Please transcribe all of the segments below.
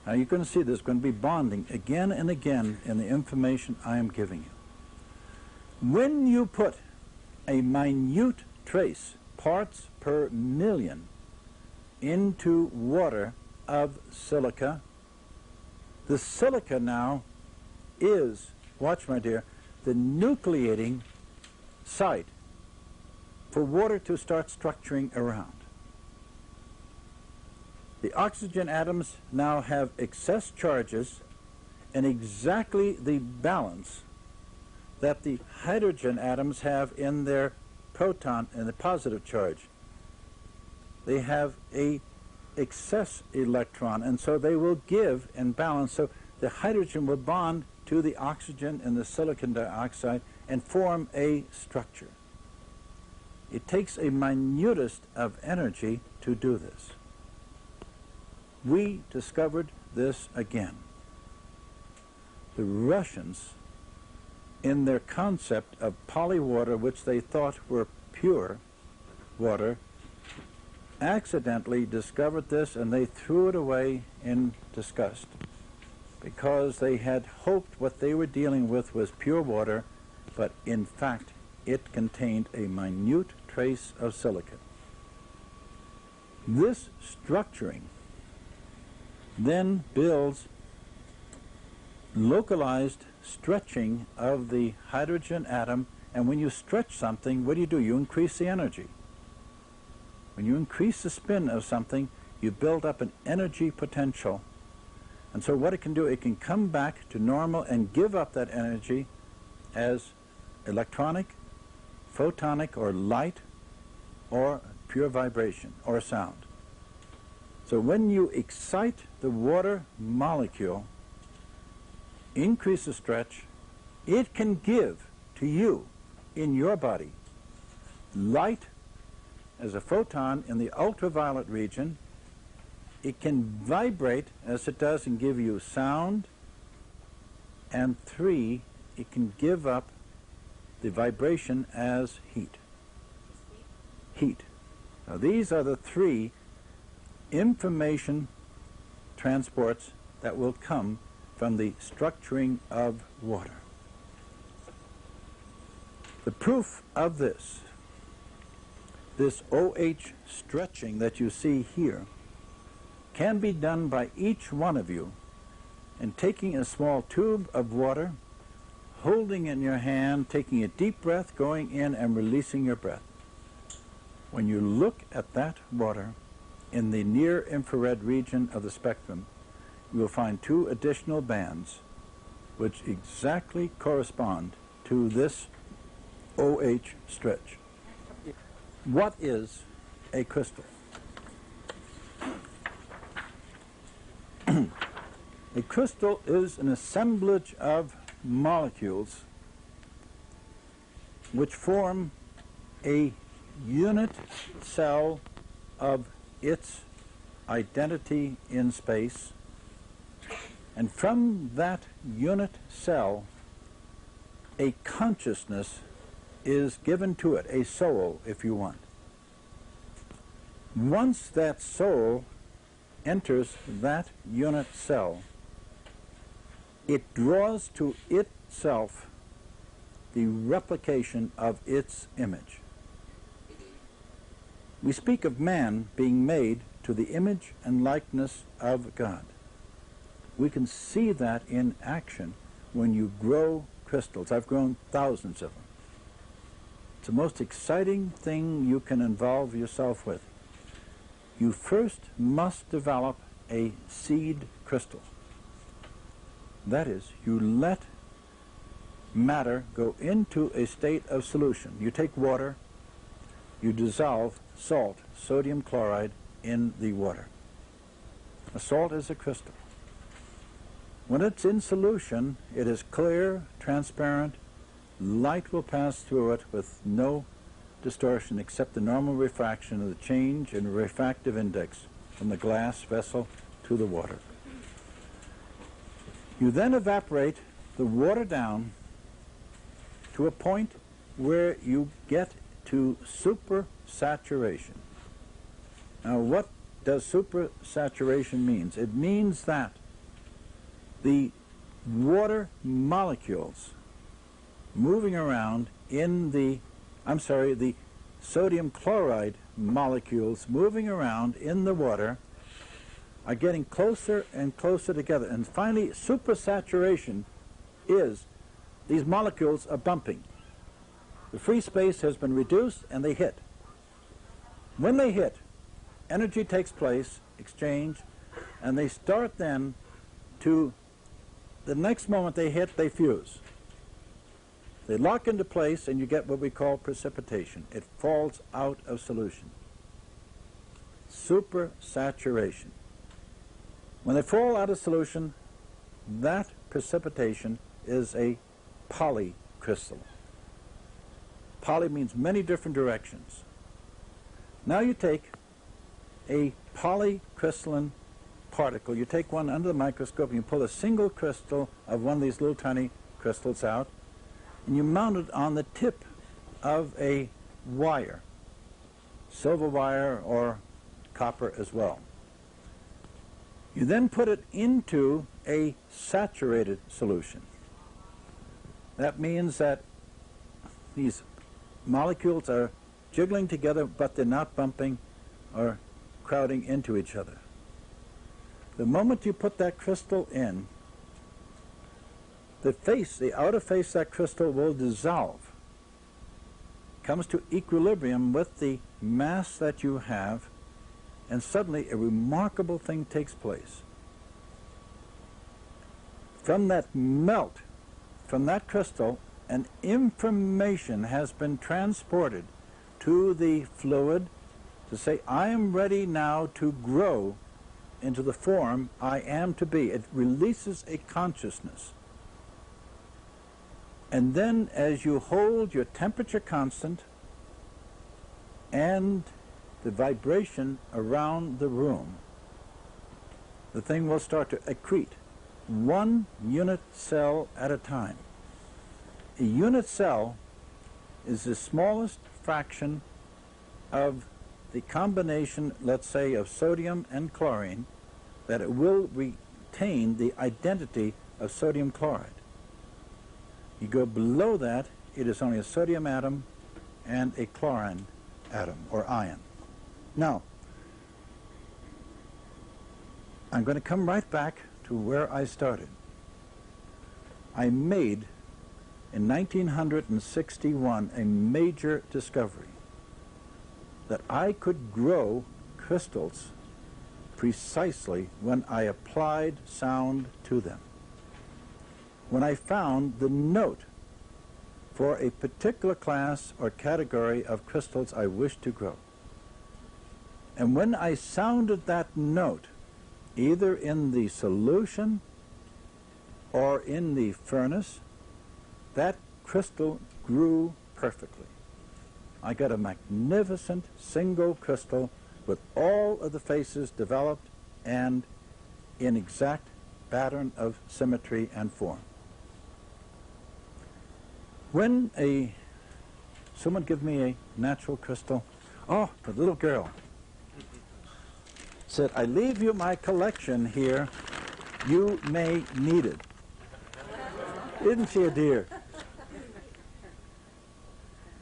Now you're going to see there's going to be bonding again and again in the information I am giving you. When you put a minute trace, parts per million, into water of silica, the silica now is, watch my dear, the nucleating site for water to start structuring around. The oxygen atoms now have excess charges and exactly the balance that the hydrogen atoms have in their proton and the positive charge. They have a excess electron, and so they will give in balance. So the hydrogen will bond to the oxygen and the silicon dioxide and form a structure. It takes a minutest of energy to do this. We discovered this again. The Russians, in their concept of polywater, which they thought were pure water, accidentally discovered this, and they threw it away in disgust because they had hoped what they were dealing with was pure water, but in fact it contained a minute trace of silicon. This structuring then builds localized stretching of the hydrogen atom, and when you stretch something, what do? You increase the energy. When you increase the spin of something, you build up an energy potential. And so what it can do, it can come back to normal and give up that energy as electronic, photonic, or light, or pure vibration, or sound. So when you excite the water molecule, increase the stretch, it can give to you in your body light as a photon in the ultraviolet region. It can vibrate as it does and give you sound. And 3, it can give up the vibration as heat. Heat. Now these are the 3 information transports that will come from the structuring of water. The proof of this OH stretching that you see here, can be done by each one of you in taking a small tube of water, holding in your hand, taking a deep breath, going in and releasing your breath. When you look at that water in the near infrared region of the spectrum, you will find 2 additional bands which exactly correspond to this OH stretch. What is a crystal? A crystal is an assemblage of molecules which form a unit cell of its identity in space, and from that unit cell a consciousness is given to it, a soul if you want. Once that soul enters that unit cell, it draws to itself the replication of its image. We speak of man being made to the image and likeness of God. We can see that in action when you grow crystals. I've grown thousands of them. It's the most exciting thing you can involve yourself with. You first must develop a seed crystal. That is, you let matter go into a state of solution. You take water, you dissolve salt, sodium chloride, in the water. A salt is a crystal. When it's in solution, it is clear, transparent, light will pass through it with no distortion except the normal refraction of the change in refractive index from the glass vessel to the water. You then evaporate the water down to a point where you get to supersaturation. Now, what does supersaturation mean? It means that the water molecules moving around in the sodium chloride molecules moving around in the water are getting closer and closer together. And finally, supersaturation is these molecules are bumping. The free space has been reduced and they hit. When they hit, energy takes place, exchange, and they start then to, the next moment they hit, they fuse. They lock into place and you get what we call precipitation. It falls out of solution. Supersaturation. When they fall out of solution, that precipitation is a polycrystal. Poly means many different directions. Now you take a polycrystalline particle, you take one under the microscope and you pull a single crystal of one of these little tiny crystals out, and you mount it on the tip of a wire, silver wire or copper as well. You then put it into a saturated solution. That means that these molecules are jiggling together, but they're not bumping or crowding into each other. The moment you put that crystal in, the outer face of that crystal will dissolve, comes to equilibrium with the mass that you have, and suddenly a remarkable thing takes place. From that melt, from that crystal, an information has been transported to the fluid to say, I am ready now to grow into the form I am to be. It releases a consciousness. And then as you hold your temperature constant and the vibration around the room, the thing will start to accrete, 1 unit cell at a time. A unit cell is the smallest fraction of the combination, let's say, of sodium and chlorine, that it will retain the identity of sodium chloride. You go below that, it is only a sodium atom and a chlorine atom, or ion. Now, I'm going to come right back to where I started. I made, in 1961, a major discovery that I could grow crystals precisely when I applied sound to them. When I found the note for a particular class or category of crystals I wished to grow. And when I sounded that note, either in the solution or in the furnace, that crystal grew perfectly. I got a magnificent single crystal with all of the faces developed and in exact pattern of symmetry and form. When someone give me a natural crystal, oh, the little girl said, I leave you my collection here, you may need it. Isn't she a dear?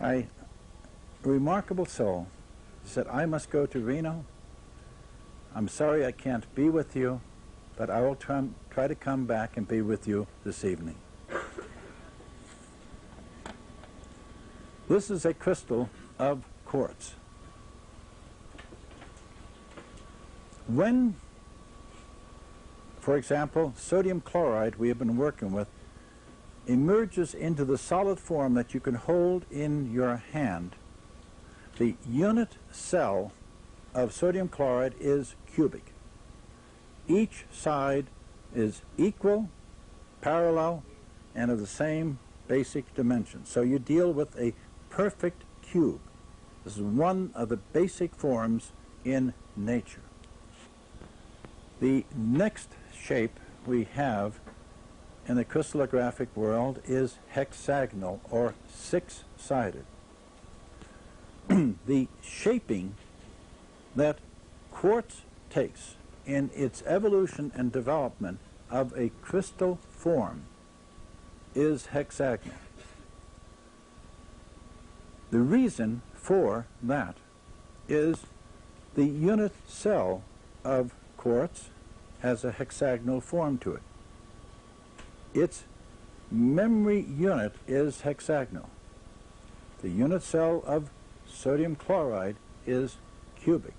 A remarkable soul said, I must go to Reno. I'm sorry I can't be with you, but I will try to come back and be with you this evening. This is a crystal of quartz. When, for example, sodium chloride we have been working with emerges into the solid form that you can hold in your hand, the unit cell of sodium chloride is cubic. Each side is equal, parallel, and of the same basic dimension. So you deal with a perfect cube. This is one of the basic forms in nature. The next shape we have in the crystallographic world is hexagonal, or six-sided. The shaping that quartz takes in its evolution and development of a crystal form is hexagonal. The reason for that is the unit cell of quartz has a hexagonal form to it. Its memory unit is hexagonal. The unit cell of sodium chloride is cubic.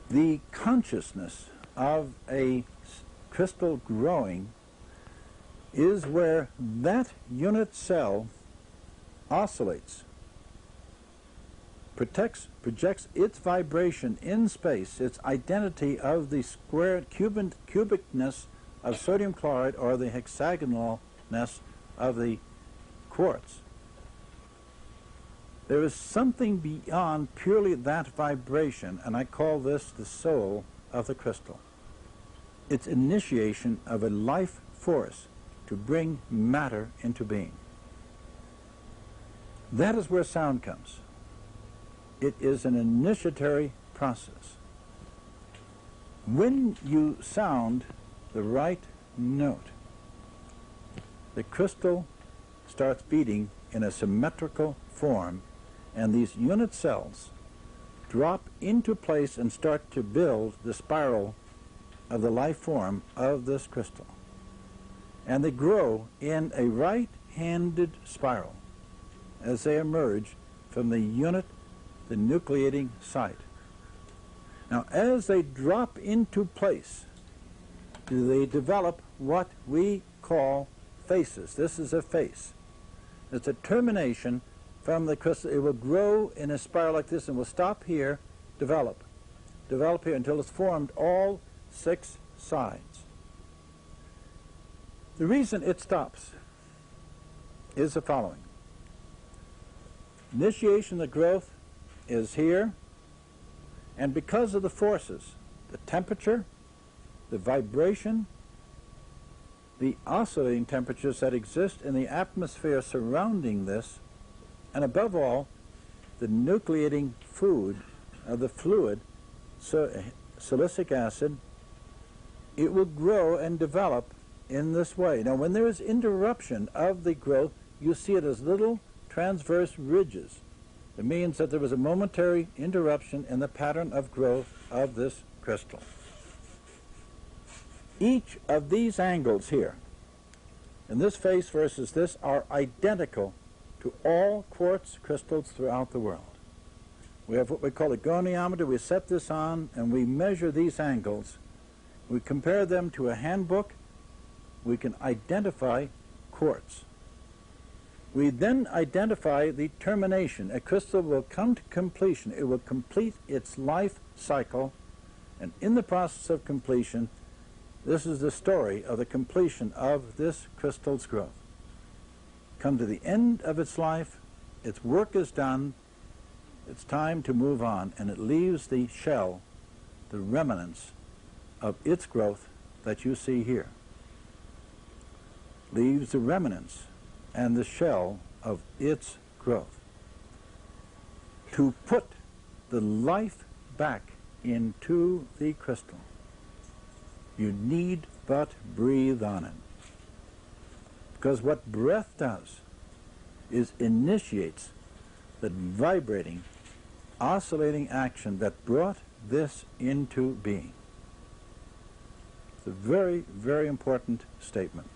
The consciousness of a crystal growing is where that unit cell oscillates, projects its vibration in space, its identity of the square cubicness of sodium chloride or the hexagonalness of the quartz. There is something beyond purely that vibration, and I call this the soul of the crystal. It's initiation of a life force to bring matter into being. That is where sound comes. It is an initiatory process. When you sound the right note, the crystal starts beating in a symmetrical form, and these unit cells drop into place and start to build the spiral of the life form of this crystal. And they grow in a right-handed spiral as they emerge from the unit, the nucleating site. Now, as they drop into place, they develop what we call faces. This is a face. It's a termination from the crystal. It will grow in a spiral like this and will stop here, develop here until it's formed all 6 sides. The reason it stops is the following. Initiation of growth is here, and because of the forces, the temperature, the vibration, the oscillating temperatures that exist in the atmosphere surrounding this, and above all, the nucleating food of the fluid, silicic acid, it will grow and develop in this way. Now, when there is interruption of the growth, you see it as little transverse ridges. It means that there was a momentary interruption in the pattern of growth of this crystal. Each of these angles here, in this face versus this, are identical to all quartz crystals throughout the world. We have what we call a goniometer. We set this on and we measure these angles. We compare them to a handbook. We can identify quartz. We then identify the termination. A crystal will come to completion. It will complete its life cycle, and in the process of completion, this is the story of the completion of this crystal's growth. Come to the end of its life, its work is done, it's time to move on, and it leaves the shell, the remnants of its growth that you see here. Leaves the remnants and the shell of its growth. To put the life back into the crystal, you need but breathe on it. Because what breath does is initiates that vibrating, oscillating action that brought this into being. It's a very, very important statement.